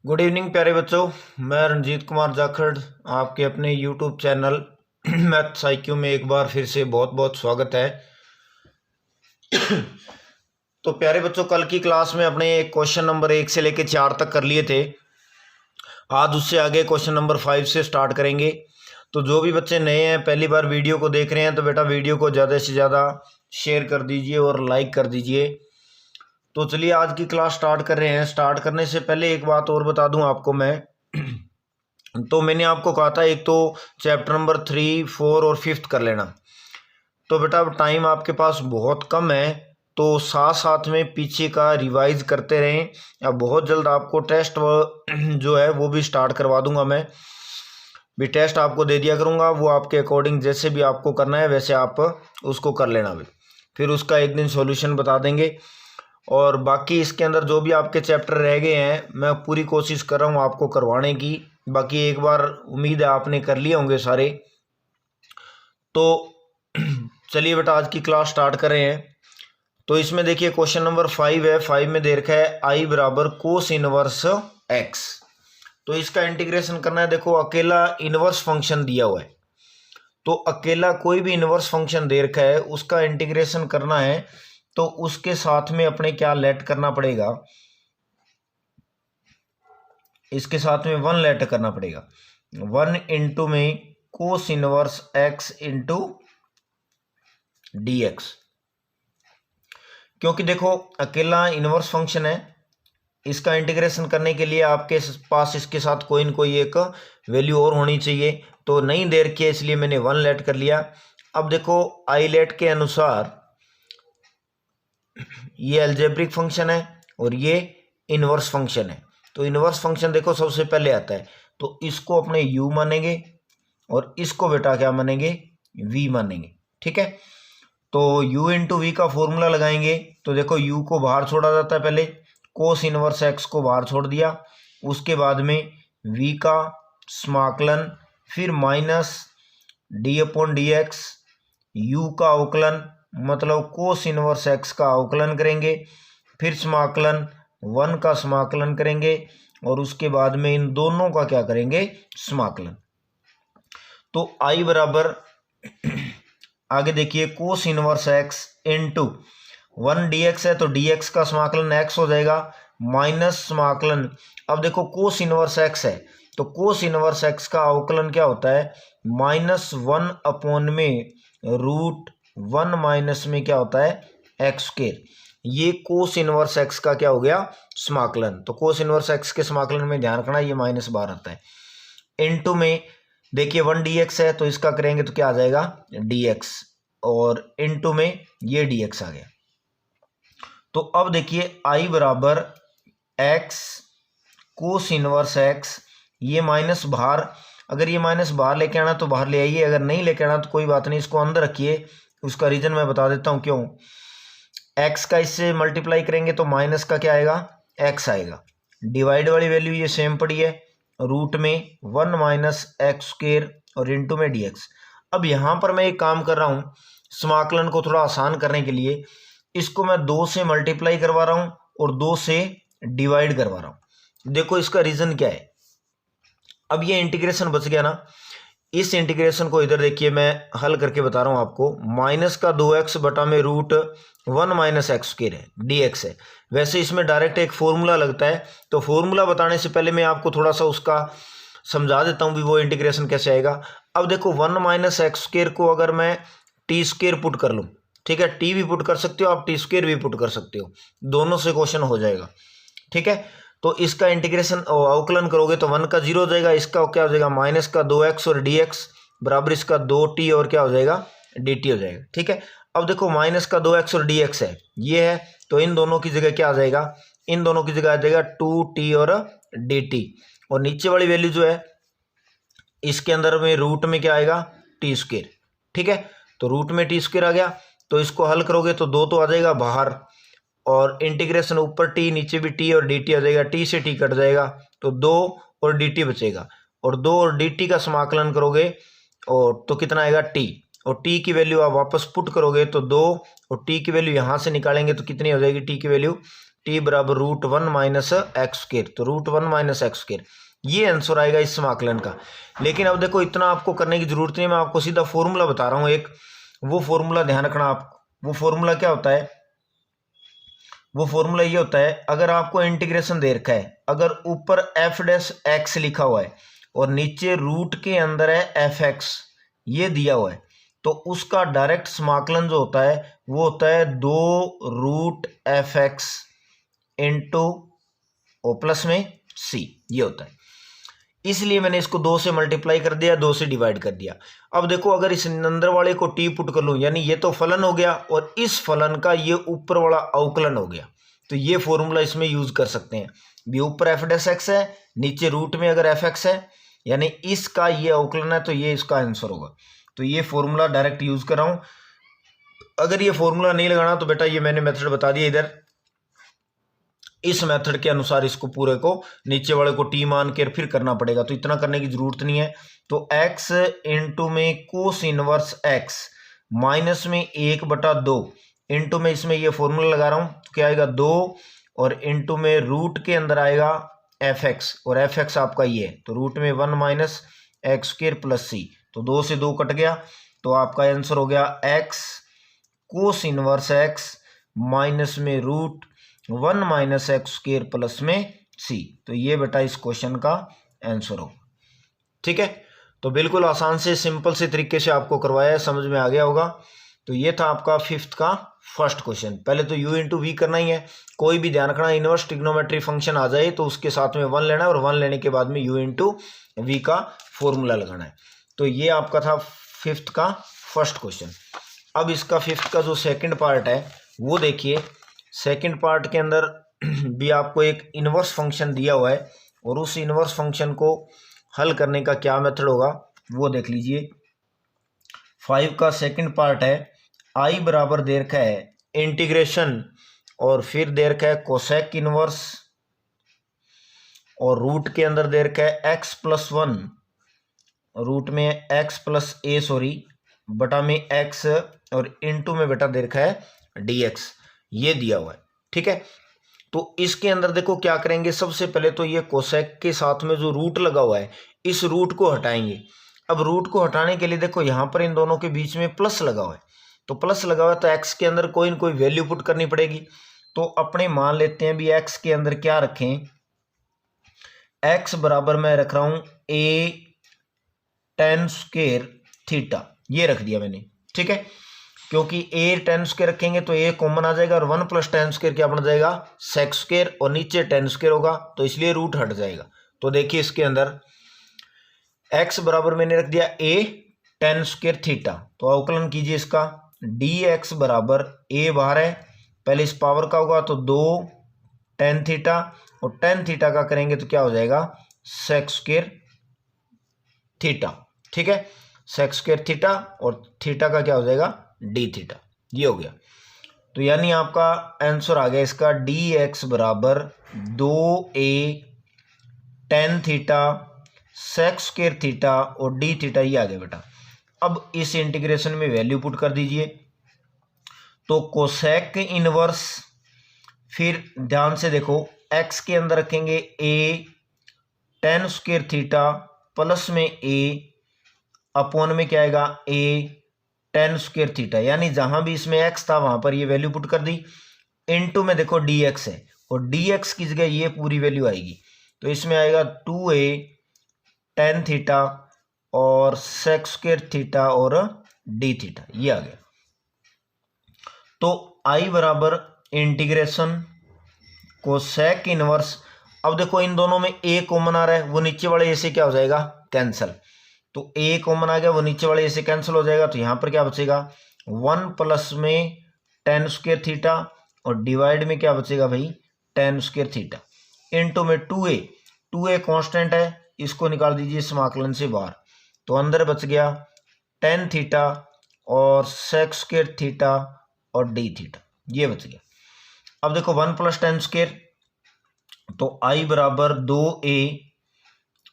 Good evening प्यारे बच्चों। मैं रंजीत कुमार जाखड़ आपके अपने यूट्यूब चैनल मैथ्स IQ में एक बार फिर से बहुत बहुत स्वागत है। तो प्यारे बच्चों, कल की क्लास में अपने क्वेश्चन नंबर 1 से लेकर 4 तक कर लिए थे। आज उससे आगे क्वेश्चन नंबर 5 से स्टार्ट करेंगे। तो जो भी बच्चे नए हैं, पहली बार वीडियो को देख रहे हैं, तो बेटा वीडियो को ज़्यादा से ज़्यादा शेयर कर दीजिए और लाइक कर दीजिए। तो चलिए आज की क्लास स्टार्ट कर रहे हैं। स्टार्ट करने से पहले एक बात और बता दूं आपको मैं। तो मैंने आपको कहा था एक तो चैप्टर नंबर 3, 4 और 5 कर लेना। तो बेटा अब टाइम आपके पास बहुत कम है, तो साथ साथ में पीछे का रिवाइज करते रहें। अब बहुत जल्द आपको टेस्ट जो है वो भी स्टार्ट करवा दूंगा। मैं भी टेस्ट आपको दे दिया करूंगा, वो आपके अकॉर्डिंग जैसे भी आपको करना है वैसे आप उसको कर लेना भी। फिर उसका एक दिन सॉल्यूशन बता देंगे। और बाकी इसके अंदर जो भी आपके चैप्टर रह गए हैं, मैं पूरी कोशिश कर रहा हूँ आपको करवाने की। बाकी एक बार उम्मीद है आपने कर लिए होंगे सारे। तो चलिए बेटा आज की क्लास स्टार्ट कर रहे हैं। तो इसमें देखिए क्वेश्चन नंबर 5 है। 5 में दे रखा है I बराबर कोस इनवर्स x। तो इसका इंटीग्रेशन करना है। देखो अकेला इनवर्स फंक्शन दिया हुआ है, तो अकेला कोई भी इनवर्स फंक्शन दे रखा है उसका इंटीग्रेशन करना है। तो उसके साथ में अपने क्या लेट करना पड़ेगा, इसके साथ में 1 लेट करना पड़ेगा। 1 इंटू में cos inverse x into dx। क्योंकि देखो अकेला इनवर्स फंक्शन है, इसका इंटीग्रेशन करने के लिए आपके पास इसके साथ कोई न कोई एक वैल्यू और होनी चाहिए। तो नहीं दे रखी है इसलिए मैंने 1 लेट कर लिया। अब देखो आई लेट के अनुसार ये अलजेब्रिक फंक्शन है और ये इनवर्स फंक्शन है। तो इनवर्स फंक्शन देखो सबसे पहले आता है, तो इसको अपने u मानेंगे और इसको बेटा क्या मानेंगे, v मानेंगे। ठीक है, तो u इंटू वी का फॉर्मूला लगाएंगे। तो देखो u को बाहर छोड़ा जाता है, पहले कोस इनवर्स x को बाहर छोड़ दिया, उसके बाद में v का समाकलन, फिर minus d upon dx, u का अवकलन मतलब कोस इनवर्स x का अवकलन करेंगे, फिर समाकलन 1 का समाकलन करेंगे और उसके बाद में इन दोनों का क्या करेंगे, समाकलन। तो I बराबर आगे देखिए cos inverse x into 1 dx है, तो dx का समाकलन x हो जाएगा माइनस समाकलन। अब देखो कोस इनवर्स x है, तो कोस इनवर्स x का अवकलन क्या होता है, -1 अपॉन में √1 माइनस में क्या होता है, एक्स स्क्वायर। ये कोस इनवर्स x का क्या हो गया, समाकलन। तो कोस इनवर्स x के समाकलन में ध्यान रखना ये माइनस बाहर आता है। इनटू में देखिए 1 dx है, तो इसका करेंगे तो क्या आ जाएगा dx, और इनटू में ये dx आ गया। तो अब देखिए I बराबर x कोस इनवर्स x, ये माइनस बाहर, अगर ये माइनस बाहर लेके आना तो बाहर ले आइए, अगर नहीं लेके आना तो कोई बात नहीं, इसको अंदर रखिए। उसका रीजन मैं बता देता हूँ क्यों। x का इससे मल्टीप्लाई करेंगे तो माइनस का क्या आएगा, x आएगा। डिवाइड वाली वैल्यू ये सेम पड़ी है, रूट में 1 माइनस एक्स स्क्वायर और इंटू में dx। अब यहाँ पर मैं एक काम कर रहा हूँ, समाकलन को थोड़ा आसान करने के लिए इसको मैं 2 से मल्टीप्लाई करवा रहा हूँ और 2 से डिवाइड करवा रहा हूँ। देखो इसका रीजन क्या है। अब ये इंटीग्रेशन बच गया ना, इस इंटीग्रेशन को इधर देखिए मैं हल करके बता रहा हूँ आपको। माइनस का 2x बटा में √1 माइनस एक्स स्क्वायर है, dx है। वैसे इसमें डायरेक्ट एक फॉर्मूला लगता है, तो फॉर्मूला बताने से पहले मैं आपको थोड़ा सा उसका समझा देता हूँ भी वो इंटीग्रेशन कैसे आएगा। अब देखो 1 माइनस एक्स स्क्वायर को अगर मैं टी स्क्वायर पुट कर लूँ, ठीक है, टी भी पुट कर सकते हो आप, टी स्क्वायर भी पुट कर सकते हो, दोनों से क्वेश्चन हो जाएगा। ठीक है, तो इसका इंटीग्रेशन अवकलन करोगे तो 1 का 0 हो जाएगा, इसका क्या हो जाएगा माइनस का 2x और dx बराबर इसका 2t और क्या हो जाएगा dt हो जाएगा। ठीक है, अब देखो माइनस का 2x और dx है, ये है, तो इन दोनों की जगह क्या आ जाएगा, इन दोनों की जगह आ जाएगा 2t और dt। और नीचे वाली वैल्यू जो है इसके अंदर में रूट में क्या आएगा, टी स्क्वायर। ठीक है, तो रूट में टी स्क्वायर आ गया, तो इसको हल करोगे तो 2 तो आ जाएगा बाहर, और इंटीग्रेशन ऊपर टी नीचे भी टी और dt आ जाएगा, टी से टी कट जाएगा तो 2 और dt बचेगा, और 2 और dt का समाकलन करोगे और तो कितना आएगा t, और t की वैल्यू आप वापस पुट करोगे तो 2 और t की वैल्यू यहाँ से निकालेंगे तो कितनी हो जाएगी, t की वैल्यू टी बराबर √1 माइनस एक्स स्क्र, तो √1 माइनस एक्स स्क्र, ये आंसर आएगा इस समाकलन का। लेकिन अब देखो इतना आपको करने की जरूरत नहीं है, मैं आपको सीधा फॉर्मूला बता रहा हूँ एक, वो फॉर्मूला ध्यान रखना आप। वो फॉर्मूला क्या होता है, वो फॉर्मूला ये होता है, अगर आपको इंटीग्रेशन दे रखा है, अगर ऊपर एफ डैश एक्स लिखा हुआ है और नीचे रूट के अंदर है एफ एक्स ये दिया हुआ है, तो उसका डायरेक्ट समाकलन जो होता है वो होता है 2√f(x) इंटू ओ प्लस में c, ये होता है। इसलिए मैंने इसको 2 से मल्टीप्लाई कर दिया, 2 से डिवाइड कर दिया। अब देखो अगर इस अंदर वाले को टी पुट कर लूँ, यानी ये तो फलन हो गया और इस फलन का ये ऊपर वाला अवकलन हो गया, तो ये फॉर्मूला इसमें यूज कर सकते हैं। भी ऊपर एफ डैश एक्स है, नीचे रूट में अगर एफ एक्स है, यानी इसका ये अवकलन है, तो ये इसका आंसर होगा। तो ये फॉर्मूला डायरेक्ट यूज कर रहा हूं। अगर ये फॉर्मूला नहीं लगाना तो बेटा ये मैंने मेथड बता दिया इधर, इस मेथड के अनुसार इसको पूरे को नीचे वाले को टी मान के फिर करना पड़ेगा, तो इतना करने की जरूरत नहीं है। तो x इंटू में कोस इनवर्स x माइनस में 1/2 इंटू में इसमें ये फॉर्मूला लगा रहा हूं, तो क्या आएगा 2 और इंटू में रूट के अंदर आएगा एफ एक्स, और एफ एक्स आपका ये है, तो रूट में 1 माइनस एक्स स्क्र प्लस सी, तो 2 से 2 कट गया, तो आपका आंसर हो गया x cos inverse x minus में √1 माइनस एक्स स्क्र प्लस में c। तो ये बेटा इस क्वेश्चन का आंसर हो। ठीक है, तो बिल्कुल आसान से सिंपल से तरीके से आपको करवाया है, समझ में आ गया होगा। तो ये था आपका 5th का फर्स्ट क्वेश्चन। पहले तो u इंटू वी करना ही है, कोई भी ध्यान रखना इनवर्स ट्रिग्नोमेट्री फंक्शन आ जाए तो उसके साथ में 1 लेना है, और 1 लेने के बाद में u इंटू वी का फॉर्मूला लगाना है। तो ये आपका था 5th का फर्स्ट क्वेश्चन। अब इसका 5th का जो सेकंड पार्ट है वो देखिए। सेकंड पार्ट के अंदर भी आपको एक इनवर्स फंक्शन दिया हुआ है, और उस इनवर्स फंक्शन को हल करने का क्या मेथड होगा वो देख लीजिए। 5 का सेकंड पार्ट है, आई बराबर दे रखा है इंटीग्रेशन, और फिर दे रखा है कोसेक इनवर्स, और रूट के अंदर दे रखा है x+1, रूट में x+a बटा में x, और इनटू में बेटा दे रखा है dx, ये दिया हुआ है। ठीक है, तो इसके अंदर देखो क्या करेंगे, सबसे पहले तो ये कोसेक के साथ में जो रूट लगा हुआ है इस रूट को हटाएंगे। अब रूट को हटाने के लिए देखो यहाँ पर इन दोनों के बीच में प्लस लगा हुआ है, तो प्लस लगा हुआ है तो x के अंदर कोई न कोई वैल्यू पुट करनी पड़ेगी। तो अपने मान लेते हैं भी x के अंदर क्या रखें, x बराबर मैं रख रहा हूं a tan स्क्वायर थीटा, ये रख दिया मैंने। ठीक है, क्योंकि a tan स्क्वायर रखेंगे तो a कॉमन आ जाएगा, और 1 + tan स्क्वायर क्या बन जाएगा sec स्क्वायर, और नीचे tan स्क्वायर होगा तो इसलिए रूट हट जाएगा। तो देखिए इसके अंदर x बराबर मैंने रख दिया a tan स्क्वायर थीटा, तो अवकलन कीजिए इसका, dx बराबर a बाहर है, पहले इस पावर का होगा तो 2 tan थीटा, और tan थीटा का करेंगे तो क्या हो जाएगा sec स्क्वायर थीटा। ठीक है, sec स्क्वायर थीटा, और थीटा का क्या हो जाएगा d थीटा, ये हो गया। तो यानी आपका आंसर आ गया इसका dx बराबर 2a tan theta sec square theta और d थीटा, ये आ गया बेटा। अब इस इंटीग्रेशन में वैल्यू पुट कर दीजिए, तो कोसेक इनवर्स, फिर ध्यान से देखो x के अंदर रखेंगे a tan square theta plus में a अपॉन में क्या आएगा a tan स्क्वायर थीटा, यानी जहां भी इसमें x था वहां पर ये वैल्यू पुट कर दी, इनटू में देखो dx है, और dx की जगह ये पूरी वैल्यू आएगी, तो इसमें आएगा 2a tan थीटा और sec स्क्वायर थीटा और d थीटा, ये आ गया। तो i बराबर इंटीग्रेशन कोसेक इनवर्स, अब देखो इन दोनों में a कॉमन आ रहा है, वो नीचे वाले a से क्या हो जाएगा कैंसिल, तो a कॉमन आ गया, वो नीचे वाले a से कैंसिल हो जाएगा, तो यहां पर क्या बचेगा 1 प्लस में tan स्क्वायर थीटा, और डिवाइड में क्या बचेगा भाई tan स्क्वायर थीटा, इनटू में 2a कांस्टेंट है, इसको निकाल दीजिए समाकलन से बाहर, तो अंदर बच गया tan थीटा और sec स्क्वायर थीटा और d थीटा, ये बच गया। अब देखो 1 + tan स्क्वायर, तो i बराबर 2a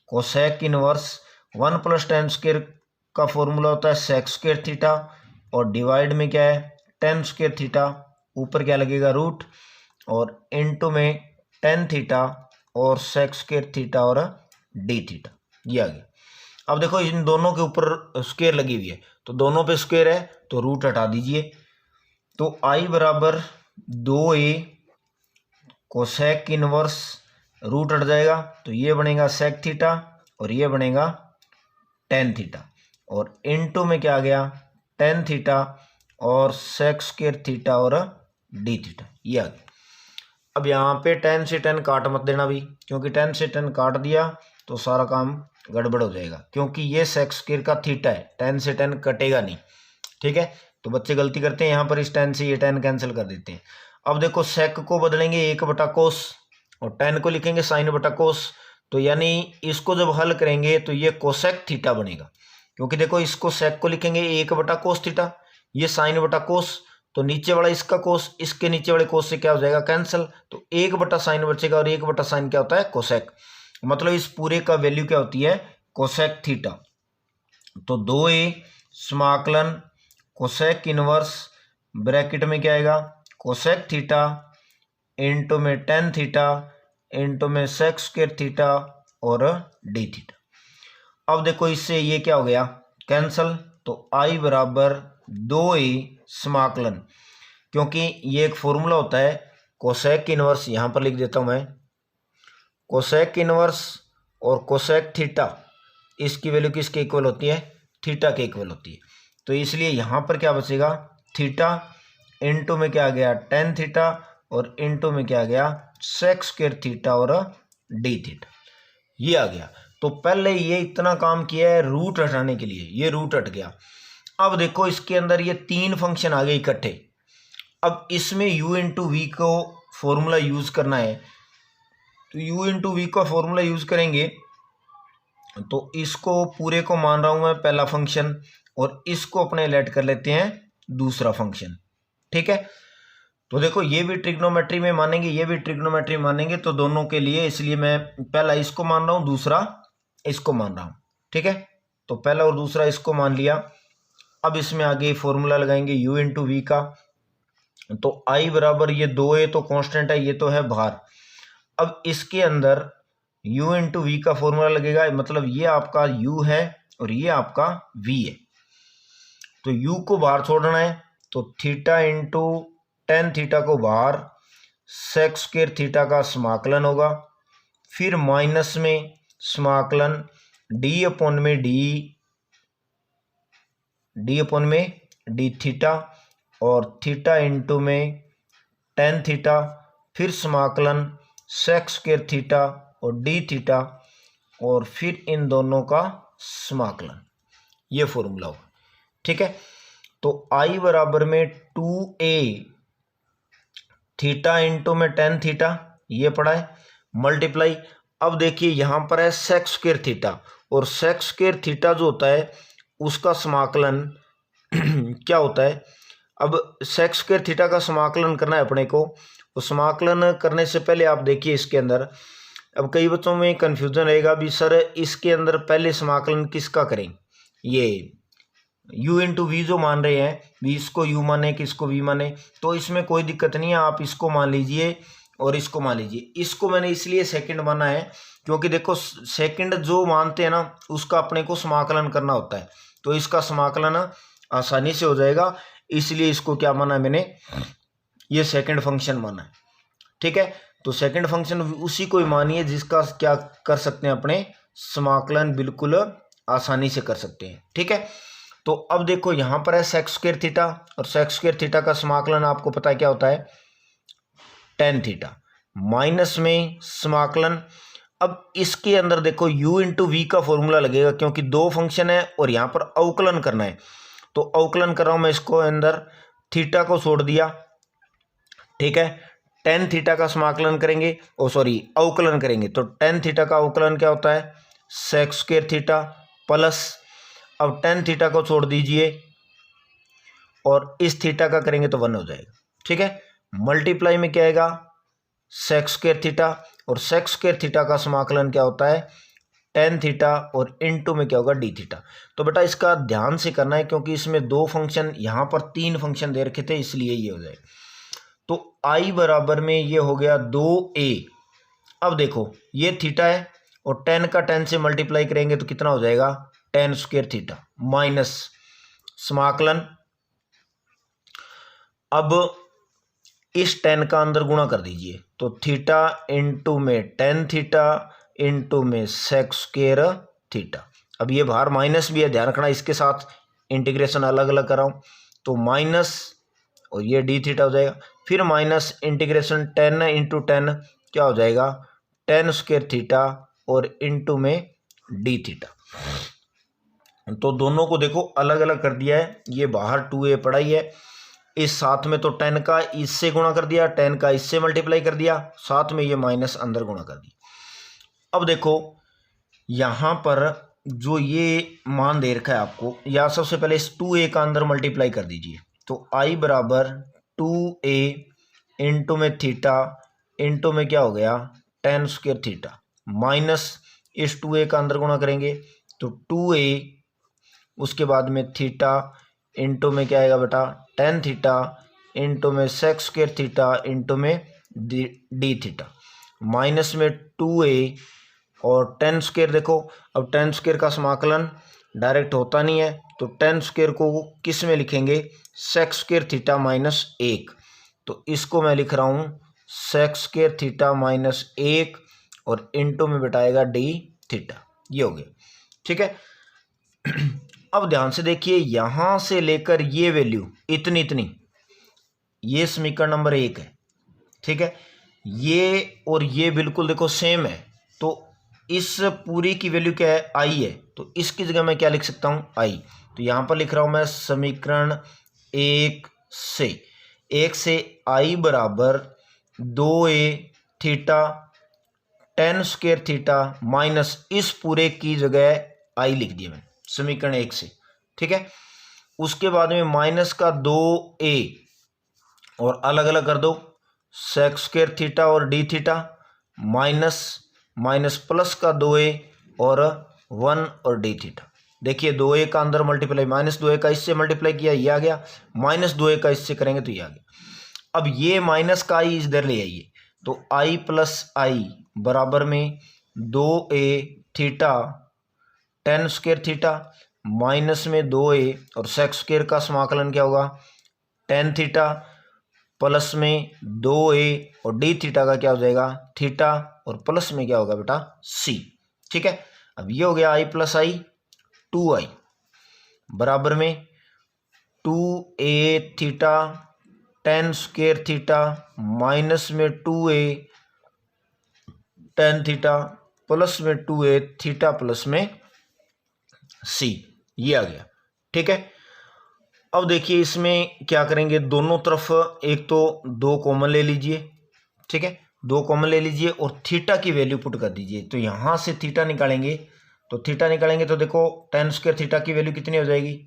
cosec inverse 1 + tan square का फॉर्मूला होता है sec स्क्वायर थीटा, और डिवाइड में क्या है tan स्क्वायर थीटा, ऊपर क्या लगेगा रूट, और इनटू में टेन थीटा और सेक स्क्वायर थीटा और डी थीटा, ये आ गया। अब देखो इन दोनों के ऊपर स्क्वायर लगी हुई है तो दोनों पे स्क्वायर है तो रूट हटा दीजिए। तो आई बराबर 2a कोसेक इनवर्स रूट हट जाएगा तो ये बनेगा सेक थीटा और ये बनेगा टेन थीटा और इनटू में क्या आ गया टेन थीटा और सेक स्क्वायर थीटा और डी थीटा, ये आ गया। अब यहाँ पे 10 से 10 काट मत देना भी, क्योंकि 10 से 10 काट दिया तो सारा काम गड़बड़ हो जाएगा, क्योंकि ये सेक स्क्वायर का थीटा है, 10 से 10 कटेगा नहीं, ठीक है। तो बच्चे गलती करते हैं, यहाँ पर इस 10 से ये 10 कैंसिल कर देते हैं। अब देखो सेक को बदलेंगे 1/कोस और 10 को लिखेंगे साइन बटा कोस, तो यानी इसको जब हल करेंगे तो ये कोसेक थीटा बनेगा, क्योंकि देखो इसको सेक को लिखेंगे 1/कोस थीटा, ये साइन बटा कोस, तो नीचे वाला इसका कोस इसके नीचे वाले कोस से क्या हो जाएगा कैंसिल, तो 1/साइन बचेगा और 1/साइन क्या होता है कोसेक, मतलब इस पूरे का वैल्यू क्या होती है कोसेक थीटा। तो 2a समाकलन कोसेक इनवर्स ब्रैकेट में क्या आएगा कोसेक थीटा इंटू में टेन थीटा इंटू में सेक स्क्वायर थीटा और डी थीटा। अब देखो इससे ये क्या हो गया कैंसल, तो आई बराबर 2a समाकलन, क्योंकि ये एक फॉर्मूला होता है कोसेक इनवर्स, यहाँ पर लिख देता हूँ मैं कोसेक इनवर्स और कोसेक थीटा, इसकी वैल्यू किसके इक्वल होती है थीटा के इक्वल होती है। तो इसलिए यहाँ पर क्या बचेगा थीटा इंटू में क्या आ गया टेन थीटा और इंटू में क्या आ गया सेक स्क्वायर थीटा और डी थीटा, ये आ गया। तो पहले ये इतना काम किया है रूट हटाने के लिए, ये रूट हट गया। अब देखो इसके अंदर ये तीन फंक्शन आ गए इकट्ठे, अब इसमें u इंटू वी को फॉर्मूला यूज करना है, तो u इंटू वी का फॉर्मूला यूज करेंगे तो इसको पूरे को मान रहा हूं मैं पहला फंक्शन और इसको अपने लेट कर लेते हैं दूसरा फंक्शन, ठीक है। तो देखो ये भी ट्रिग्नोमेट्री में मानेंगे ये भी ट्रिग्नोमेट्री मानेंगे, तो दोनों के लिए इसलिए मैं पहला इसको मान रहा हूं दूसरा इसको मान रहा हूं, ठीक है। तो पहला और दूसरा इसको मान लिया। अब इसमें आगे फॉर्मूला लगाएंगे u इंटू वी का, तो i बराबर ये 2a तो कांस्टेंट है, ये तो है बाहर। अब इसके अंदर u इंटू वी का फॉर्मूला लगेगा, मतलब ये आपका u है और ये आपका v है, तो u को बाहर छोड़ना है तो थीटा इंटू टेन थीटा को बाहर सेक स्क्वायर थीटा का समाकलन होगा, फिर माइनस में समाकलन डी अपॉन में डी थीटा और थीटा इंटू में टेन थीटा, फिर समाकलन सेक स्क्वायर थीटा और डी थीटा और फिर इन दोनों का समाकलन, ये फॉर्मूला होगा, ठीक है। तो आई बराबर में 2a थीटा इंटू में टेन थीटा, ये पड़ा है मल्टीप्लाई। अब देखिए यहाँ पर है सेक स्क्वायर थीटा और सेक स्क्वायर थीटा जो होता है उसका समाकलन क्या होता है, अब सेक स्क्वायर थीटा का समाकलन करना है अपने को, तो समाकलन करने से पहले आप देखिए इसके अंदर, अब कई बच्चों में कन्फ्यूजन रहेगा भी सर इसके अंदर पहले समाकलन किसका करें, ये u इंटू वी जो मान रहे हैं भी इसको u माने कि इसको v माने, तो इसमें कोई दिक्कत नहीं है, आप इसको मान लीजिए और इसको मान लीजिए। इसको मैंने इसलिए सेकंड माना है क्योंकि देखो सेकंड जो मानते हैं ना उसका अपने को समाकलन करना होता है, तो इसका समाकलन आसानी से हो जाएगा, इसलिए इसको क्या माना है मैंने ये सेकंड फंक्शन माना है, ठीक है। तो सेकंड फंक्शन उसी को ही मानिए जिसका क्या कर सकते हैं अपने समाकलन बिल्कुल आसानी से कर सकते हैं, ठीक है। तो अब देखो यहाँ पर है सेक स्क्वायर थीटा और सेक स्क्वायर थीटा का समाकलन आपको पता है क्या होता है टेन थीटा, माइनस में समाकलन। अब इसके अंदर देखो u इंटू वी का फॉर्मूला लगेगा क्योंकि दो फंक्शन है और यहाँ पर अवकलन करना है, तो अवकलन कर रहा हूँ मैं इसको अंदर, थीटा को छोड़ दिया, ठीक है। टेन थीटा का समाकलन करेंगे अवकलन करेंगे, तो टेन थीटा का अवकलन क्या होता है सेक स्क्वायर थीटा प्लस, अब टेन थीटा को छोड़ दीजिए और इस थीटा का करेंगे तो 1 हो जाएगा, ठीक है। मल्टीप्लाई में क्या आएगा सेक स्क्वायर थीटा और सेक स्क्वायर थीटा का समाकलन क्या होता है टेन थीटा और इनटू में क्या होगा डी थीटा। तो बेटा इसका ध्यान से करना है क्योंकि इसमें दो फंक्शन, यहाँ पर तीन फंक्शन दे रखे थे इसलिए ये हो जाएगा। तो आई बराबर में ये हो गया 2a। अब देखो ये थीटा है और 10 का 10 से मल्टीप्लाई करेंगे तो कितना हो जाएगा, tan स्क्वायर थीटा माइनस समाकलन। अब इस 10 का अंदर गुणा कर दीजिए तो थीटा इंटू में tan थीटा इंटू में sec स्क्वायर थीटा। अब ये बाहर माइनस भी है, ध्यान रखना, इसके साथ इंटीग्रेशन अलग अलग कर रहा हूँ, तो माइनस और ये डी थीटा हो जाएगा, फिर माइनस इंटीग्रेशन 10 इंटू 10 क्या हो जाएगा, tan स्क्वायर थीटा और इंटू में डी थीटा। तो दोनों को देखो अलग अलग कर दिया है, ये बाहर 2a पड़ा ही है, इस साथ में तो 10 का इससे गुणा कर दिया, 10 का इससे मल्टीप्लाई कर दिया, साथ में ये माइनस अंदर गुणा कर दिया। अब देखो यहाँ पर जो ये मान दे रखा है आपको, या सबसे पहले इस 2a का अंदर मल्टीप्लाई कर दीजिए, तो i बराबर 2a इंटू में थीटा इंटू में क्या हो गया tan स्क्वायर थीटा माइनस इस 2a का अंदर गुणा करेंगे तो 2a, उसके बाद में थीटा इंटू में क्या आएगा बेटा tan थीटा इंटू में sec स्क्वायर थीटा इंटू में डी थीटा माइनस में 2a और tan स्क्वायर। देखो अब tan स्क्वायर का समाकलन डायरेक्ट होता नहीं है, तो tan स्क्वायर को किस में लिखेंगे, sec स्क्वायर थीटा माइनस 1, तो इसको मैं लिख रहा हूँ sec स्क्वायर थीटा माइनस 1 और इंटू में बिठाएगा डी थीटा, ये हो गया। ठीक है, अब ध्यान से देखिए यहाँ से लेकर ये वैल्यू इतनी इतनी, ये समीकरण नंबर 1 है। ठीक है, ये और ये बिल्कुल देखो सेम है, तो इस पूरी की वैल्यू क्या है, आई है, तो इसकी जगह मैं क्या लिख सकता हूँ, आई। तो यहाँ पर लिख रहा हूँ मैं समीकरण 1 से आई बराबर 2a theta tan square theta minus इस पूरे की जगह आई लिख दिया मैंने समीकरण 1 से। ठीक है, उसके बाद में माइनस का 2a और अलग अलग कर दो, sec स्क्वायर थीटा और D theta minus minus plus का 2a और 1 और डी थीटा। देखिए 2a का अंदर मल्टीप्लाई, माइनस 2a का इससे मल्टीप्लाई किया, ये आ गया, माइनस 2a का इससे करेंगे तो ये आ गया। अब ये माइनस का आई इधर ले आइए, तो i प्लस आई बराबर में 2a theta tan square theta minus में 2a और sec स्क्वायर का समाकलन क्या होगा, tan थीटा प्लस में 2a और डी थीटा का क्या हो जाएगा, थीटा और प्लस में क्या होगा बेटा, c। ठीक है, अब ये हो गया i प्लस आई 2i बराबर में 2a theta tan square theta minus में 2a tan थीटा प्लस में 2a थीटा प्लस में c, ये आ गया। ठीक है, अब देखिए इसमें क्या करेंगे, दोनों तरफ एक तो 2 कॉमन ले लीजिए। ठीक है, 2 कॉमन ले लीजिए और थीटा की वैल्यू पुट कर दीजिए, तो यहाँ से थीटा निकालेंगे, तो थीटा निकालेंगे तो देखो tan स्क्वायर थीटा की वैल्यू कितनी हो जाएगी,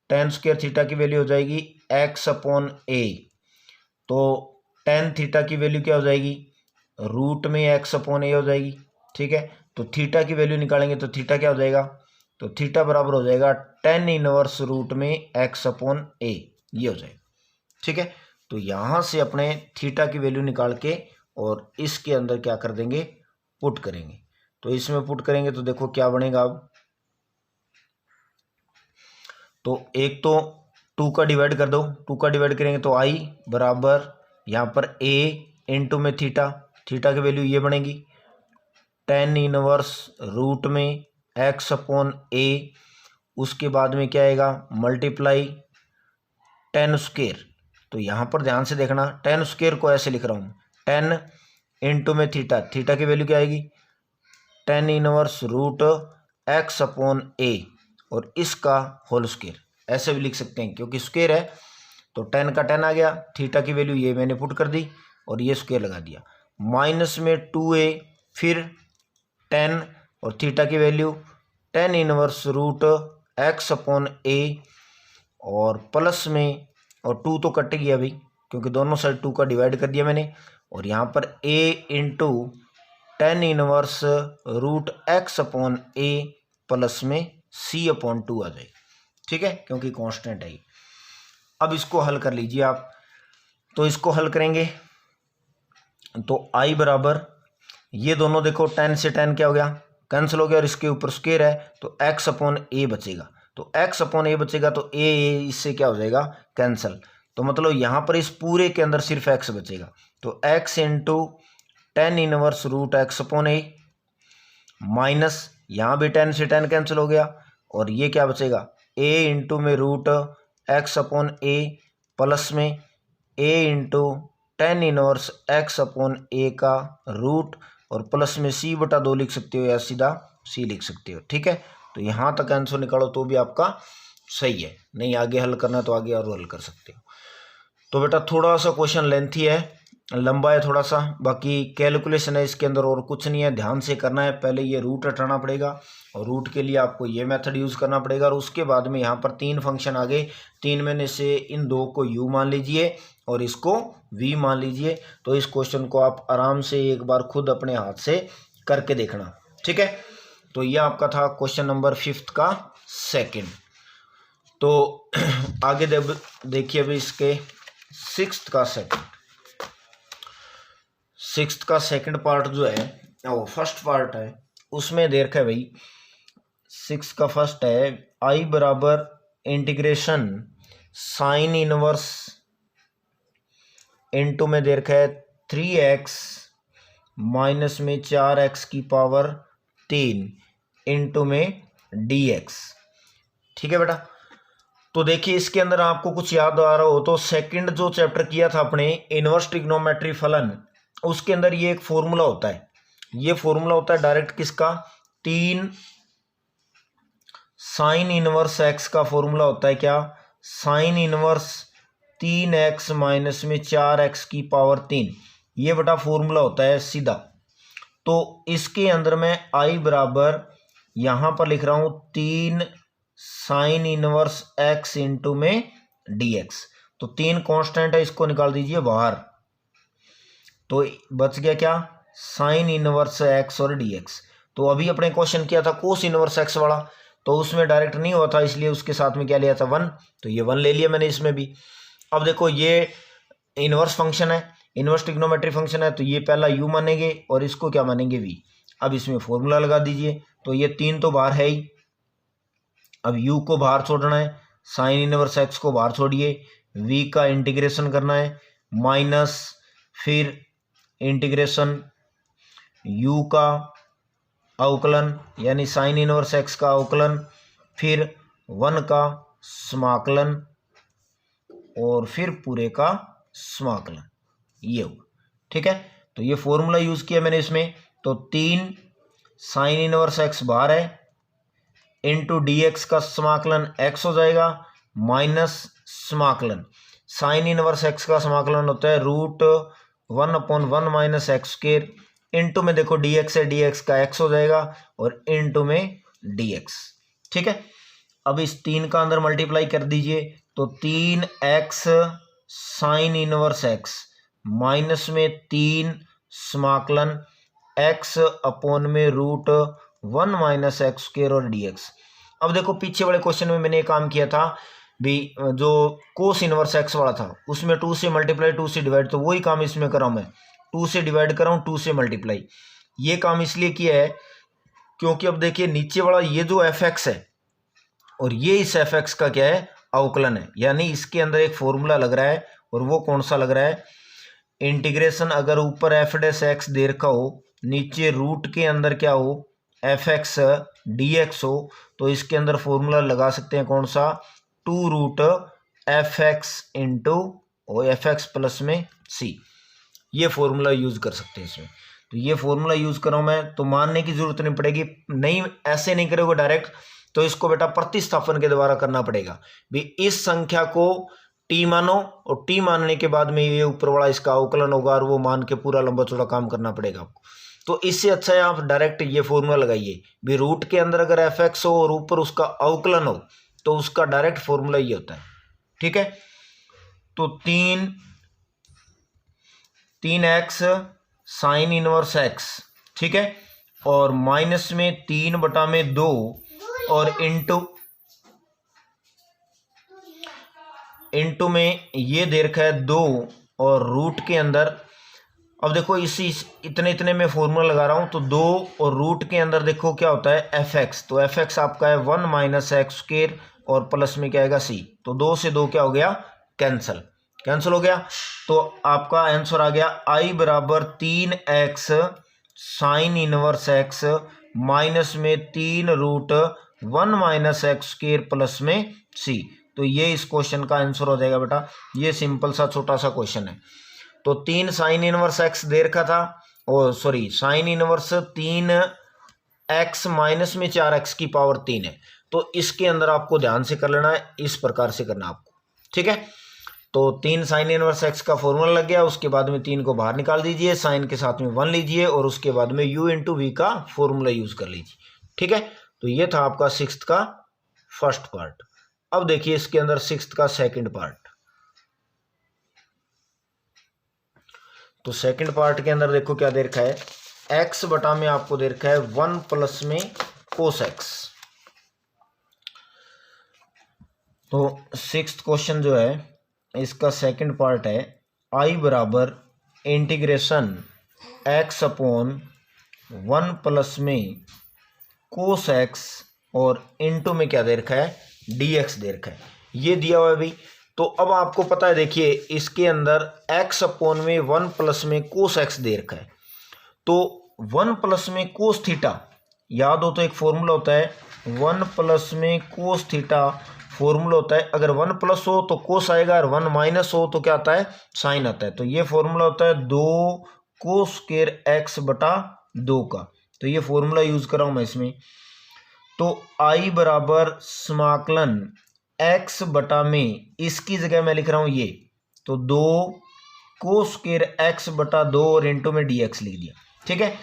tan स्क्वायर थीटा की वैल्यू हो जाएगी x अपॉन a, तो tan थीटा की वैल्यू क्या हो जाएगी, रूट में x अपॉन a हो जाएगी। ठीक है, तो थीटा की वैल्यू निकालेंगे तो थीटा क्या हो जाएगा, तो थीटा बराबर हो जाएगा tan इनवर्स रूट में x अपॉन a, ये हो जाएगा। ठीक है, तो यहाँ से अपने थीटा की वैल्यू निकाल के और इसके अंदर क्या कर देंगे, पुट करेंगे, तो इसमें पुट करेंगे तो देखो क्या बनेगा। अब तो एक तो 2 का डिवाइड कर दो, 2 का डिवाइड करेंगे तो i बराबर यहाँ पर a इंटू में थीटा, थीटा की वैल्यू ये बनेगी tan इनवर्स रूट में x अपॉन a, उसके बाद में क्या आएगा मल्टीप्लाई tan स्क्वायर, तो यहाँ पर ध्यान से देखना tan स्क्वायर को ऐसे लिख रहा हूँ tan इंटू में थीटा, थीटा की वैल्यू क्या आएगी tan inverse root x upon a और इसका होल स्क्वायर, ऐसे भी लिख सकते हैं क्योंकि स्क्वायर है, तो tan का tan आ गया, थीटा की वैल्यू ये मैंने पुट कर दी और ये स्क्वायर लगा दिया, माइनस में 2a फिर tan और थीटा की value tan inverse root x upon a और प्लस में, और 2 तो कट गया भाई क्योंकि दोनों साइड 2 का डिवाइड कर दिया मैंने, और यहाँ पर a into tan inverse root x upon a plus में c अपॉन 2 आ जाएगा। ठीक है, क्योंकि कांस्टेंट है। अब इसको हल कर लीजिए आप, तो इसको हल करेंगे तो आई बराबर, ये दोनों देखो tan से tan क्या हो गया, कैंसिल हो गया, और इसके ऊपर स्क्वायर है तो x अपॉन a बचेगा। तो x अपॉन a बचेगा तो a इससे क्या हो जाएगा, कैंसिल। तो मतलब यहाँ पर इस पूरे के अंदर सिर्फ x बचेगा। तो x into tan inverse root x upon a, minus यहाँ भी tan से tan कैंसिल हो गया, और ये क्या बचेगा, a इंटू में root x upon a, plus में a into tan inverse x upon a का रूट, और प्लस में c बटा 2 लिख सकते हो या सीधा c लिख सकते हो। ठीक है, तो यहाँ तक आंसर निकालो तो भी आपका सही है, नहीं आगे हल करना तो आगे और हल कर सकते हो। तो बेटा थोड़ा सा क्वेश्चन लेंथी है, लंबा है थोड़ा सा, बाकी कैलकुलेशन है इसके अंदर और कुछ नहीं है, ध्यान से करना है। पहले ये रूट हटाना पड़ेगा, और रूट के लिए आपको ये मेथड यूज़ करना पड़ेगा, और उसके बाद में यहाँ पर 3 फंक्शन आ गए, 3 में से इन 2 को u मान लीजिए और इसको v मान लीजिए। तो इस क्वेश्चन को आप आराम से एक बार खुद अपने हाथ से करके देखना। ठीक है, तो ये आपका था क्वेश्चन नंबर 5 का सेकेंड। तो आगे देखिए अभी इसके 6th का सेकंड पार्ट जो है वो फर्स्ट पार्ट है, उसमें दे रखा है भाई 6 का फर्स्ट है आई बराबर इंटीग्रेशन साइन इनवर्स इनटू में दे रखा है 3x माइनस में 4x की पावर 3 इनटू में dx। ठीक है बेटा, तो देखिए इसके अंदर आपको कुछ याद आ रहा हो तो सेकंड जो चैप्टर किया था अपने इनवर्स ट्रिग्नोमेट्री फलन, उसके अंदर ये एक फॉर्मूला होता है, ये फॉर्मूला होता है डायरेक्ट किसका, 3 साइन इनवर्स x का फॉर्मूला होता है क्या, साइन इनवर्स 3x माइनस में 4x की पावर 3, ये बेटा फॉर्मूला होता है सीधा। तो इसके अंदर मैं i बराबर यहाँ पर लिख रहा हूँ 3 साइन इनवर्स x इंटू में dx। तो 3 कांस्टेंट है, इसको निकाल दीजिए बाहर, तो बच गया क्या, साइन इनवर्स x और dx। तो अभी अपने क्वेश्चन किया था कोस इनवर्स x वाला, तो उसमें डायरेक्ट नहीं हुआ था, इसलिए उसके साथ में क्या लिया था 1, तो ये 1 ले लिया मैंने इसमें भी। अब देखो ये इनवर्स फंक्शन है, इनवर्स ट्रिग्नोमेट्री फंक्शन है, तो ये पहला u मानेंगे और इसको क्या मानेंगे v। अब इसमें फॉर्मूला लगा दीजिए, तो ये 3 तो बाहर है ही, अब u को बाहर छोड़ना है, साइन इनवर्स x को बाहर छोड़िए, v का इंटीग्रेशन करना है, माइनस फिर इंटीग्रेशन u का अवकलन यानी साइन इनवर्स x का अवकलन, फिर 1 का समाकलन, और फिर पूरे का समाकलन, ये होगा। ठीक है, तो ये फॉर्मूला यूज किया मैंने इसमें, तो 3 साइन इनवर्स x बाहर है इंटू dx का समाकलन x हो जाएगा, माइनस समाकलन साइन इनवर्स x का समाकलन होता है root 1/1 minus x square, into में देखो dx है, dx का x हो जाएगा, और इंटू में dx। ठीक है, अब इस 3 का अंदर मल्टीप्लाई कर दीजिए, तो 3x sine inverse x minus में 3 समाकलन x अपॉन में रूट 1 माइनस एक्स स्क्वायर और dx। अब देखो पीछे वाले क्वेश्चन में मैंने काम किया था भी, जो कोस इनवर्स x वाला था उसमें 2 से मल्टीप्लाई 2 से डिवाइड, तो वही काम इसमें कर रहा हूँ मैं, 2 से डिवाइड कर रहा हूँ 2 से मल्टीप्लाई। ये काम इसलिए किया है क्योंकि अब देखिए नीचे वाला ये जो fx है और ये इस fx का क्या है, अवकलन है, यानी इसके अंदर एक फॉर्मूला लग रहा है, और वो कौन सा लग रहा है, इंटीग्रेशन अगर ऊपर एफ डैश एक्स दे रखा हो, नीचे रूट के अंदर क्या हो, एफ एक्स डी एक्स हो, तो इसके अंदर फॉर्मूला लगा सकते हैं कौन सा, 2 रूट एफ एक्स इंटू और एफ एक्स प्लस में सी, ये फॉर्मूला यूज कर सकते हैं इसमें। तो ये फॉर्मूला यूज कर रहा हूं मैं, तो मानने की जरूरत नहीं पड़ेगी, नहीं ऐसे नहीं करोगे डायरेक्ट, तो इसको बेटा प्रतिस्थापन के द्वारा करना पड़ेगा भी, इस संख्या को टी मानो, और टी मानने के बाद में ये ऊपर वाला इसका अवकलन होगा, और वो मान के पूरा लंबा चौड़ा काम करना पड़ेगा आपको। तो इससे अच्छा है आप डायरेक्ट ये फॉर्मूला लगाइए भी, रूट के अंदर अगर एफ एक्स हो और ऊपर उसका अवकलन हो, तो उसका डायरेक्ट फॉर्मूला ये होता है। ठीक है, तो 3x साइन इनवर्स x, ठीक है, और माइनस में 3/2 और इंटू में ये दे रखा है 2 और रूट के अंदर, अब देखो इसी इतने इतने में फॉर्मूला लगा रहा हूँ, तो 2 और रूट के अंदर देखो क्या होता है एफ एक्स, तो एफ एक्स आपका है 1 माइनस एक्स स्क्वायर और प्लस में क्या आएगा सी, तो 2 से 2 क्या हो गया कैंसिल, कैंसिल हो गया। तो आपका आंसर आ गया आई बराबर 3x sine inverse x minus में 3 root 1 minus x square plus में सी। तो ये इस क्वेश्चन का आंसर हो जाएगा बेटा। ये सिंपल सा छोटा सा क्वेश्चन है। तो 3 साइन इनवर्स एक्स दे रखा था, और sorry sine inverse 3x minus में 4x की पावर 3 है। तो इसके अंदर आपको ध्यान से कर लेना है, इस प्रकार से करना आपको, ठीक है। तो 3 साइन इनवर्स एक्स का फॉर्मूला लग गया, उसके बाद में 3 को बाहर निकाल दीजिए, साइन के साथ में 1 लीजिए और उसके बाद में u इंटू वी का फॉर्मूला यूज कर लीजिए, ठीक है। तो ये था आपका 6th का फर्स्ट पार्ट। अब देखिए इसके अंदर 6th का सेकंड पार्ट। तो सेकंड पार्ट के अंदर देखो क्या दे रखा है, x बटा में आपको दे रखा है 1 प्लस में कोस एक्स। तो 6th क्वेश्चन जो है इसका सेकंड पार्ट है i बराबर इंटीग्रेशन x अपॉन 1 प्लस में कोस एक्स और इनटू में क्या दे रखा है dx दे रखा है, ये दिया हुआ है भाई। तो अब आपको पता है, देखिए इसके अंदर x अपॉन में 1 प्लस में कोस एक्स दे रखा है, तो 1 प्लस में कोस थीटा याद हो तो एक फॉर्मूला होता है 1 प्लस में कोस थीटा, फॉर्मूला होता है अगर 1 प्लस हो तो कोस आएगा और 1 माइनस हो तो क्या आता है साइन आता है। तो ये फॉर्मूला होता है 2 कोस स्क्वायर एक्स बटा 2 का। तो ये फॉर्मूला यूज कर रहा हूं मैं इसमें। तो i बराबर समाकलन x बटा में, इसकी जगह मैं लिख रहा हूं ये, तो 2 कोस स्क्वायर एक्स बटा 2 और इंटू में dx लिख दिया, ठीक है।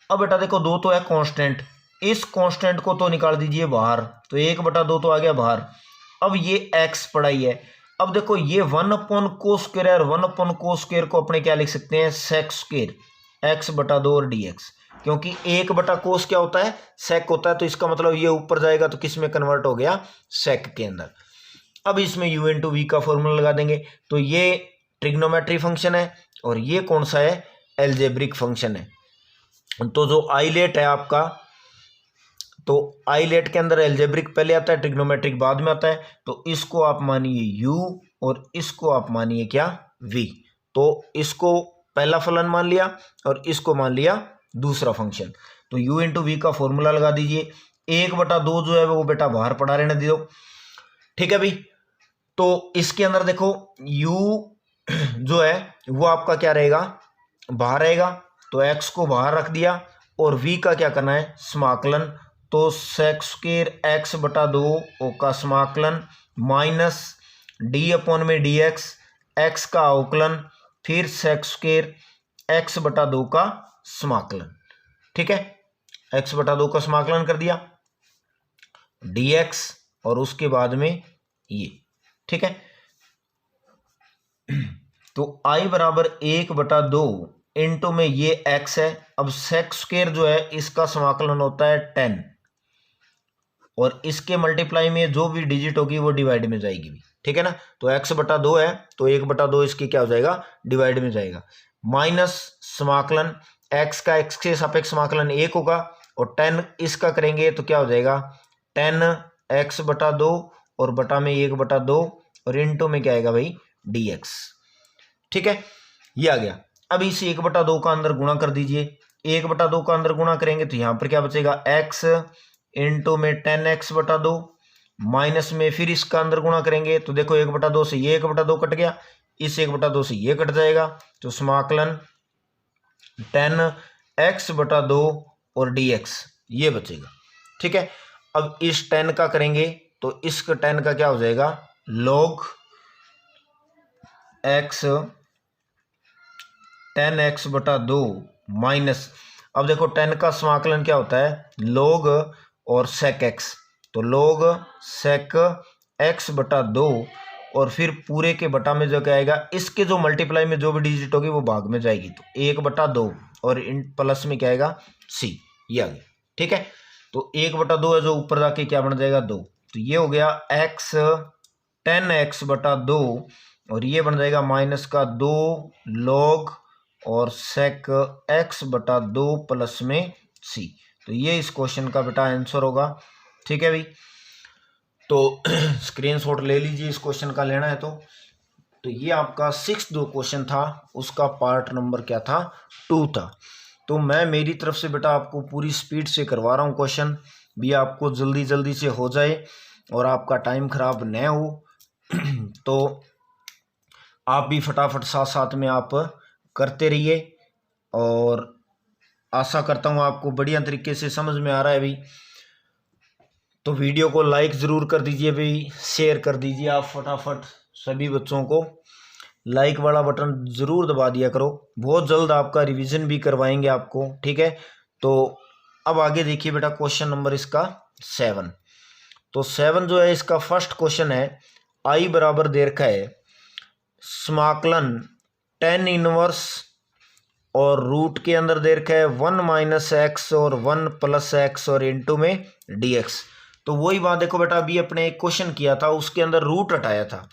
अब बेटा देखो 2 तो है कांस्टेंट, इस कांस्टेंट को तो निकाल दीजिए बाहर, तो 1 बटा 2 तो आ गया बाहर। अब ये x पढ़ाई है, अब देखो ये 1 अपॉन कोस स्क्वायर और 1 अपॉन कोस स्क्वायर को अपने क्या लिख सकते हैं सेक स्क्वायर x बटा 2 और dx, क्योंकि 1 बटा कोस क्या होता है सेक होता है, तो इसका मतलब ये ऊपर जाएगा तो किस में कन्वर्ट हो गया सेक के अंदर। अब इसमें u इंटू वी का फॉर्मूला लगा देंगे, तो ये ट्रिग्नोमेट्री फंक्शन है और ये कौन सा है एल्जेब्रिक फंक्शन है। तो जो आइलेट है आपका, तो आइलेट के अंदर एल्जेब्रिक पहले आता है ट्रिग्नोमेट्रिक बाद में आता है, तो इसको आप मानिए u और इसको आप मानिए क्या v। तो इसको पहला फलन मान लिया और इसको मान लिया दूसरा फंक्शन। तो u इंटू वी का फॉर्मूला लगा दीजिए, 1 बटा 2 जो है वो बेटा बाहर पड़ा रहने दे दो, ठीक है भाई। तो इसके अंदर देखो u जो है वो आपका क्या रहेगा बाहर रहेगा, तो x को बाहर रख दिया और v का क्या करना है समाकलन, तो सेक स्क्वायर एक्स बटा 2 का समाकलन माइनस डी अपॉन में dx, x का अवकलन, फिर सेक स्क्वायर एक्स बटा 2 का समाकलन, ठीक है। x बटा 2 का समाकलन कर दिया dx और उसके बाद में ये, ठीक है। तो i बराबर 1 बटा 2 इंटू में ये x है। अब सेक स्क्वायर जो है इसका समाकलन होता है 10 और इसके मल्टीप्लाई में जो भी डिजिट होगी वो डिवाइड में जाएगी भी, ठीक है ना। तो x बटा 2 है तो 1 बटा 2 इसकी क्या हो जाएगा डिवाइड में जाएगा, माइनस समाकलन x का x के सापेक्ष समाकलन 1 होगा और 10 इसका करेंगे तो क्या हो जाएगा 10x बटा 2 और बटा में 1 बटा 2 और इंटू में क्या आएगा भाई dx, ठीक है। ये आ गया। अब इस 1 बटा 2 का अंदर गुणा कर दीजिए, 1 बटा 2 का अंदर गुणा करेंगे तो यहाँ पर क्या बचेगा x इंटू में 10x बटा 2 माइनस में फिर इसका अंदर गुणा करेंगे तो देखो 1 बटा 2 से ये 1 बटा 2 कट गया, इस 1 बटा 2 से ये कट जाएगा, तो समाकलन 10x बटा 2 और dx ये बचेगा, ठीक है। अब इस 10 का करेंगे तो इस 10 का क्या हो जाएगा log x 10x बटा 2 माइनस, अब देखो 10 का समाकलन क्या होता है log और sec x, तो log sec x बटा 2 और फिर पूरे के बटा में जो क्या आएगा इसके जो मल्टीप्लाई में जो भी डिजिट होगी वो भाग में जाएगी, तो 1 बटा 2 और इन प्लस में क्या आएगा c, ये आ गया, ठीक है। तो 1 बटा 2 है जो ऊपर जाके क्या बन जाएगा 2, तो ये हो गया x 10x बटा 2 और ये बन जाएगा माइनस का 2 log और sec x बटा 2 प्लस में c। तो ये इस क्वेश्चन का बेटा आंसर होगा। ठीक है भाई, तो स्क्रीनशॉट ले लीजिए इस क्वेश्चन का लेना है तो ये आपका 6 जो क्वेश्चन था उसका पार्ट नंबर क्या था, 2 था। तो मैं मेरी तरफ से बेटा आपको पूरी स्पीड से करवा रहा हूँ, क्वेश्चन भी आपको जल्दी जल्दी से हो जाए और आपका टाइम खराब न हो। तो आप भी फटाफट साथ साथ में आप करते रहिए और आशा करता हूँ आपको बढ़िया तरीके से समझ में आ रहा है भाई। तो वीडियो को लाइक ज़रूर कर दीजिए भाई, शेयर कर दीजिए आप फटाफट, सभी बच्चों को लाइक वाला बटन ज़रूर दबा दिया करो। बहुत जल्द आपका रिवीजन भी करवाएंगे आपको। ठीक है, तो अब आगे देखिए बेटा क्वेश्चन नंबर इसका 7। तो 7 जो है इसका फर्स्ट क्वेश्चन है, आई बराबर दे रखा है समाकलन tan इनवर्स और रूट के अंदर दे रखा है 1 माइनस एक्स और 1 प्लस एक्स और इनटू में dx। तो वही बात देखो बेटा, अभी अपने एक क्वेश्चन किया था उसके अंदर रूट हटाया था,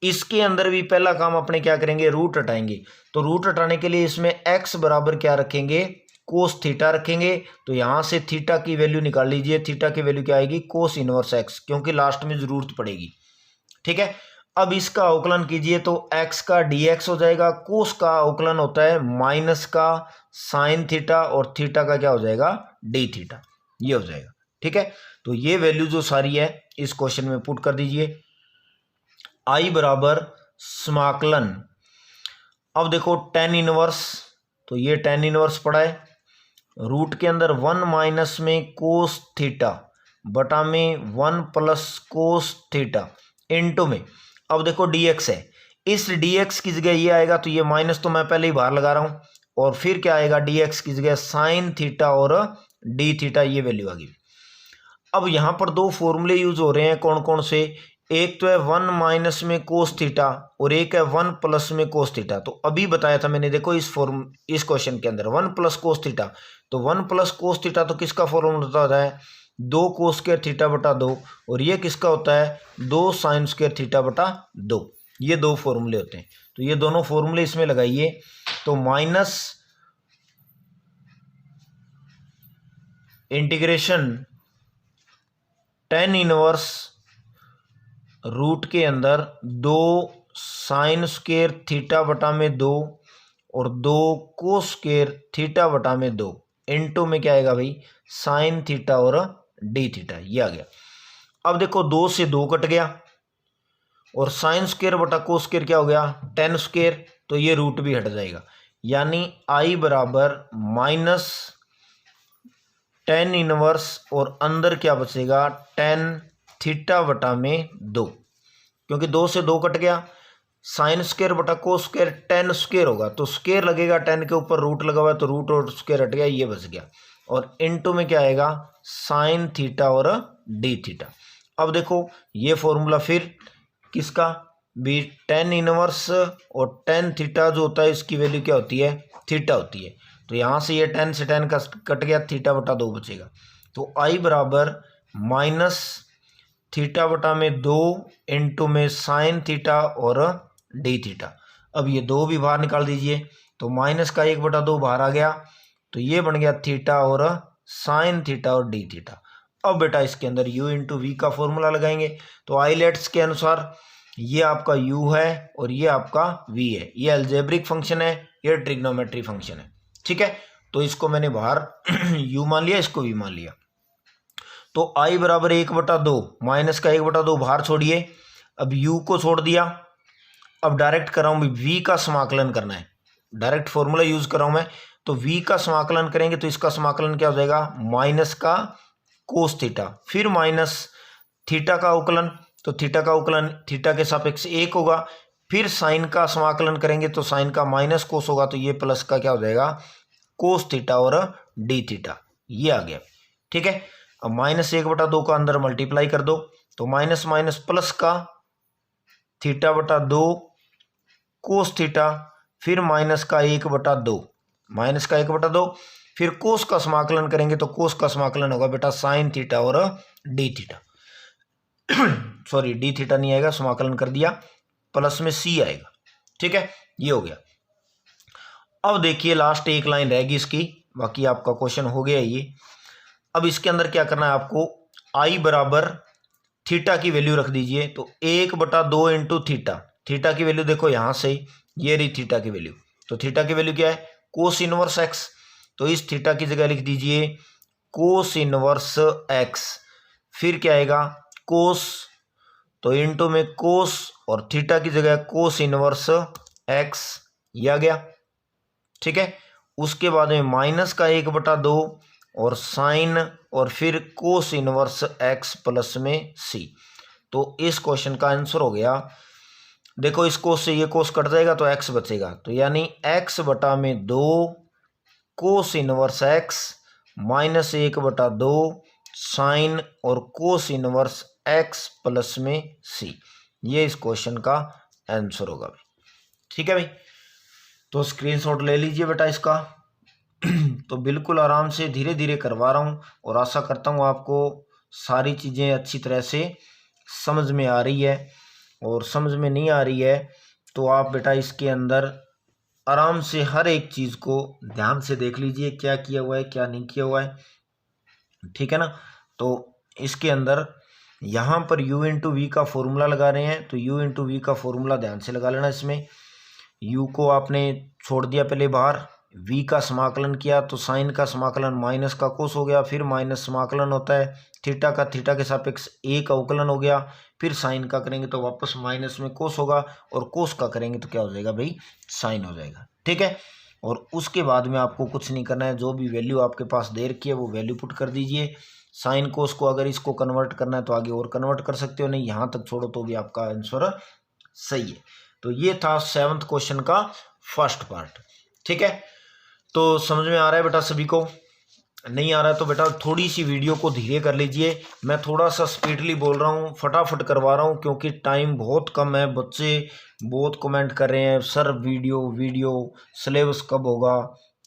इसके अंदर भी पहला काम अपने क्या करेंगे, रूट हटाएंगे। तो रूट हटाने के लिए इसमें x बराबर क्या रखेंगे, कोस थीटा रखेंगे। तो यहाँ से थीटा की वैल्यू निकाल लीजिए, थीटा की वैल्यू क्या आएगी, कोस इनवर्स x, क्योंकि लास्ट में जरूरत पड़ेगी। ठीक है, अब इसका अवकलन कीजिए तो x का dx हो जाएगा, कोस का अवकलन होता है माइनस का साइन थीटा और थीटा का क्या हो जाएगा, डी थीटा, ये हो जाएगा। ठीक है, तो ये वैल्यू जो सारी है इस क्वेश्चन में पुट कर दीजिए। आई बराबर समाकलन, अब देखो tan इनवर्स, तो ये tan इनवर्स पड़ा है, रूट के अंदर 1 माइनस में कोस थीटा बटा में 1 प्लस कोस थीटा इनटू में, अब देखो dx है, इस dx की जगह ये आएगा, तो ये माइनस तो मैं पहले ही बाहर लगा रहा हूं, और फिर क्या आएगा, dx की जगह साइन थीटा और डी थीटा, ये वैल्यू आ गई। अब यहां पर दो फॉर्मूले यूज हो रहे हैं, कौन कौन से, एक तो है 1 माइनस में कोस थीटा और एक है 1 प्लस में कोस थीटा। तो अभी बताया था मैंने, देखो इस क्वेश्चन के अंदर 1 प्लस कोस थीटा, तो 1 प्लस कोस थीटा तो किसका फॉर्मूला होता है, 2 कोस स्क्वायर थीटा बटा 2, और ये किसका होता है, 2 साइन स्क्वायर थीटा बटा 2। ये दो फॉर्मूले होते हैं, तो ये दोनों फॉर्मूले इसमें लगाइए। तो minus integration tan inverse root के अंदर 2 साइन स्क्वायर थीटा बटा में 2 और 2 कोस स्क्वायर थीटा बटा में 2 इनटू में क्या आएगा भाई, साइन थीटा और डी थीटा, ये आ गया। अब देखो 2 से 2 कट गया और साइन स्क्वायर बटा कोस स्क्वायर क्या हो गया, tan स्क्वायर, तो ये रूट भी हट जाएगा, यानी आई बराबर माइनस tan इनवर्स और अंदर क्या बचेगा, tan थीटा बटा में 2, क्योंकि 2 से 2 कट गया, साइन स्क्वायर बटा कोस स्क्वायर tan स्क्वायर होगा, तो स्क्वायर लगेगा, tan के ऊपर रूट लगा हुआ है तो रूट और स्क्वायर हट गया, ये बच गया, और इनटू में क्या आएगा, साइन थीटा और डी थीटा। अब देखो ये फॉर्मूला फिर किसका भी, tan इनवर्स और tan थीटा जो होता है इसकी वैल्यू क्या होती है, थीटा होती है। तो यहाँ से ये tan से tan का कट गया, थीटा बटा 2 बचेगा। तो आई बराबर माइनस थीटा बटा में 2 इनटू में साइन थीटा और डी थीटा। अब ये 2 भी बाहर निकाल दीजिए, तो माइनस का 1 बटा 2 बाहर आ गया, तो ये बन गया थीटा और साइन थीटा और डी थीटा। अब बेटा इसके अंदर u इंटू वी का फॉर्मूला लगाएंगे। तो आइलेट्स के अनुसार ये आपका u है और ये आपका v है, ये अलजेब्रिक फंक्शन है, ये ट्रिग्नोमेट्री फंक्शन है। ठीक है, तो इसको मैंने बाहर u मान लिया, इसको v मान लिया। तो i बराबर 1 बटा 2, माइनस का 1 बटा 2 बाहर छोड़िए, अब u को छोड़ दिया। अब डायरेक्ट कर रहा हूँ, v का समाकलन करना है, डायरेक्ट फॉर्मूला यूज कर रहा हूँ मैं। तो v का समाकलन करेंगे तो इसका समाकलन क्या हो जाएगा, माइनस का कोस थीटा, फिर माइनस थीटा का अवकलन, तो थीटा का अवकलन थीटा के सापेक्ष 1 होगा, फिर साइन का समाकलन करेंगे तो साइन का माइनस कोस होगा, तो ये प्लस का क्या हो जाएगा, कोस थीटा और डी थीटा, ये आ गया। ठीक है, अब माइनस 1 बटा 2 का अंदर मल्टीप्लाई कर दो, तो माइनस माइनस प्लस का थीटा बटा 2 कोस थीटा, फिर माइनस का 1 बटा 2, माइनस का 1 बटा 2, फिर कोस का समाकलन करेंगे तो कोस का समाकलन होगा बेटा साइन थीटा और D theta. Sorry D theta नहीं आएगा, समाकलन कर दिया, प्लस में सी आएगा। ठीक है, ये हो गया। अब देखिए लास्ट एक लाइन रहेगी इसकी, बाकी आपका क्वेश्चन हो गया ये। अब इसके अंदर क्या करना है आपको, आई बराबर थीटा की वैल्यू रख दीजिए। तो 1/2 इंटू थीटा, थीटा की वैल्यू देखो यहां से, ये रही थीटा की वैल्यू। तो थीटा की वैल्यू क्या है, कोस इनवर्स एक्स। तो इस थीटा की जगह लिख दीजिए कोस इनवर्स एक्स। फिर क्या आएगा, कोस, तो इंटू में कोस और थीटा की जगह कोस इनवर्स एक्स, ये आ गया। ठीक है, उसके बाद में माइनस का 1/2 और साइन और फिर कोस इनवर्स एक्स प्लस में सी। तो इस क्वेश्चन का आंसर हो गया, देखो इस कोस से ये कोस कट जाएगा तो एक्स बचेगा, तो यानी x/2 cos inverse x minus 1/2 sine और कोस इनवर्स एक्स प्लस में सी। ये इस क्वेश्चन का आंसर होगा भाई। ठीक है भाई, तो स्क्रीनशॉट ले लीजिए बेटा इसका। तो बिल्कुल आराम से धीरे धीरे करवा रहा हूँ और आशा करता हूँ आपको सारी चीज़ें अच्छी तरह से समझ में आ रही है। और समझ में नहीं आ रही है तो आप बेटा इसके अंदर आराम से हर एक चीज़ को ध्यान से देख लीजिए, क्या किया हुआ है क्या नहीं किया हुआ है। ठीक है ना, तो इसके अंदर यहाँ पर u इंटू वी का फॉर्मूला लगा रहे हैं, तो u इंटू वी का फॉर्मूला ध्यान से लगा लेना। इसमें u को आपने छोड़ दिया पहले बाहर, v का समाकलन किया तो साइन का समाकलन माइनस का कोस हो गया, फिर माइनस समाकलन होता है थीटा का, थीटा के सापेक्ष a का अवकलन हो गया, फिर साइन का करेंगे तो वापस माइनस में कोस होगा, और कोस का करेंगे तो क्या हो जाएगा भाई, साइन हो जाएगा। ठीक है, और उसके बाद में आपको कुछ नहीं करना है, जो भी वैल्यू आपके पास दे रखी है वो वैल्यू पुट कर दीजिए। साइन कोस को अगर इसको कन्वर्ट करना है तो आगे और कन्वर्ट कर सकते हो, नहीं यहाँ तक छोड़ो तो भी आपका आंसर सही है। तो ये था 7th क्वेश्चन का फर्स्ट पार्ट। ठीक है, तो समझ में आ रहा है बेटा सभी को? नहीं आ रहा है तो बेटा थोड़ी सी वीडियो को धीरे कर लीजिए, मैं थोड़ा सा स्पीडली बोल रहा हूँ, फटाफट करवा रहा हूँ क्योंकि टाइम बहुत कम है। बच्चे बहुत कमेंट कर रहे हैं सर वीडियो सिलेबस कब होगा।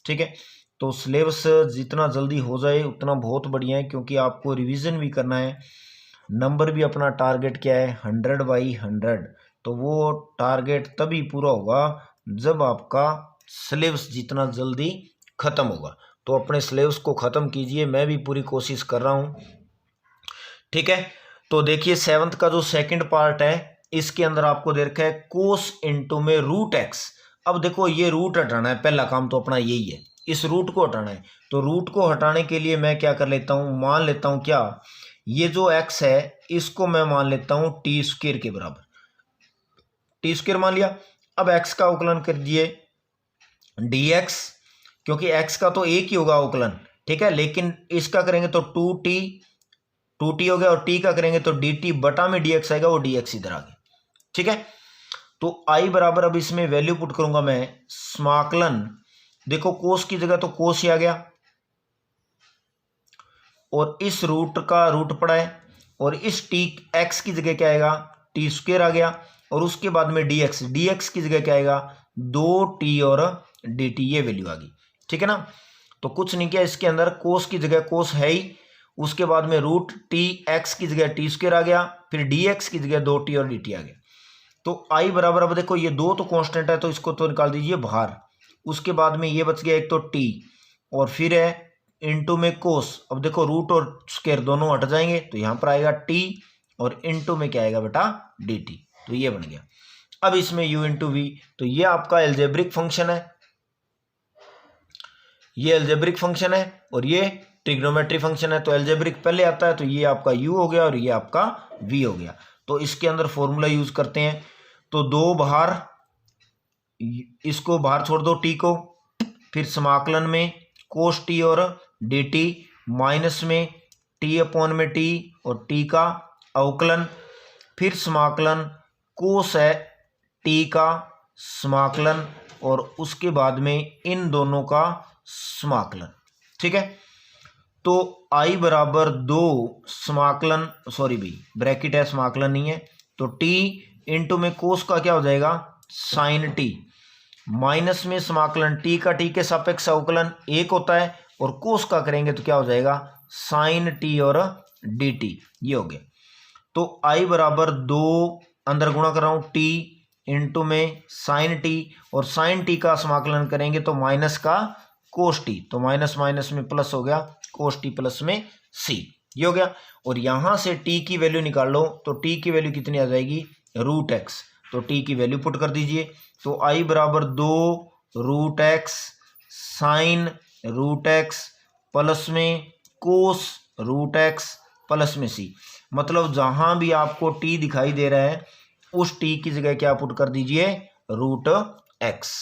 ठीक है, तो सिलेबस जितना जल्दी हो जाए उतना बहुत बढ़िया है, क्योंकि आपको रिवीजन भी करना है। नंबर भी अपना टारगेट क्या है, 100/100। तो वो टारगेट तभी पूरा होगा जब आपका सिलेबस जितना जल्दी ख़त्म होगा। तो अपने सिलेबस को ख़त्म कीजिए, मैं भी पूरी कोशिश कर रहा हूँ। ठीक है, तो देखिए 7th का जो सेकंड पार्ट है इसके अंदर आपको दे रखा है कोस इंटू में रूट एक्स। अब देखो ये रूट हटाना है, पहला काम तो अपना यही है, इस रूट को हटाना है। तो रूट को हटाने के लिए मैं क्या कर लेता हूँ, मान लेता हूँ क्या, ये जो x है इसको मैं मान लेता हूँ t² के बराबर, t² मान लिया। अब x का अवकलन कर दिए dx, क्योंकि x का तो एक ही होगा अवकलन। ठीक है, लेकिन इसका करेंगे तो 2t हो गया, और t का करेंगे तो dt बटा में dx आएगा, वो dx इधर आ गया। ठीक है, तो i बराबर, अब इसमें वैल्यू पुट करूंगा मैं, समाकलन, देखो कोस की जगह तो कोस ही आ गया, और इस रूट का रूट पड़ा है, और इस x की जगह क्या आएगा, t² आ गया, और उसके बाद में dx की जगह क्या आएगा, 2t और dt, ये वैल्यू आ गई। ठीक है ना, तो कुछ नहीं किया, इसके अंदर कोस की जगह कोस है ही, उसके बाद में रूट x की जगह t² आ गया, फिर dx की जगह 2t और dt आ गया। तो i बराबर, अब देखो ये दो तो कांस्टेंट है तो इसको तो निकाल दीजिए बाहर, उसके बाद में ये बच गया एक तो t, और फिर है इंटू में कोस। अब देखो रूट और स्क्वायर दोनों हट जाएंगे तो यहाँ पर आएगा t, और इंटू में क्या आएगा बेटा, dt। तो ये बन गया। अब इसमें u इंटू वी, तो ये आपका एल्जेब्रिक फंक्शन है, ये एल्जेब्रिक फंक्शन है, और ये ट्रिग्नोमेट्री फंक्शन है। तो एल्जेब्रिक पहले आता है, तो ये आपका u हो गया और ये आपका v हो गया। तो इसके अंदर फॉर्मूला यूज करते हैं, तो दो बाहर, इसको बाहर छोड़ दो t को, फिर समाकलन में कोस t और dt, माइनस में t/t और t का अवकलन, फिर समाकलन कोस है t का समाकलन, और उसके बाद में इन दोनों का समाकलन। ठीक है, तो i बराबर 2 समाकलन, सॉरी भाई ब्रैकेट है, समाकलन नहीं है, तो t इंटू में कोस का क्या हो जाएगा, साइन t, माइनस में समाकलन t का t के सापेक्ष अवकलन 1 होता है, और कोस का करेंगे तो क्या हो जाएगा, साइन t और dt, ये हो गया। तो i बराबर 2, अंदर गुणा कर रहा हूं t, इंटू में साइन टी, और साइन टी का समाकलन करेंगे तो माइनस का कोस टी, तो माइनस माइनस में प्लस हो गया, कोस टी प्लस में सी, ये हो गया। और यहां से टी की वैल्यू निकाल लो, तो टी की वैल्यू कितनी आ जाएगी, रूट एक्स, तो टी की वैल्यू पुट कर दीजिए, तो आई बराबर 2 root x sine root x plus में कोस रूट एक्स प्लस में सी, मतलब जहां भी आपको टी दिखाई दे रहा है उस टी की जगह क्या पुट कर दीजिए, रूट एक्स।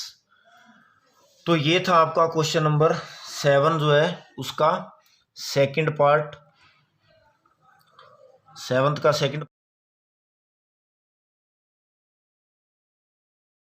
तो ये था आपका क्वेश्चन नंबर 7 जो है उसका सेकंड पार्ट, 7th का सेकंड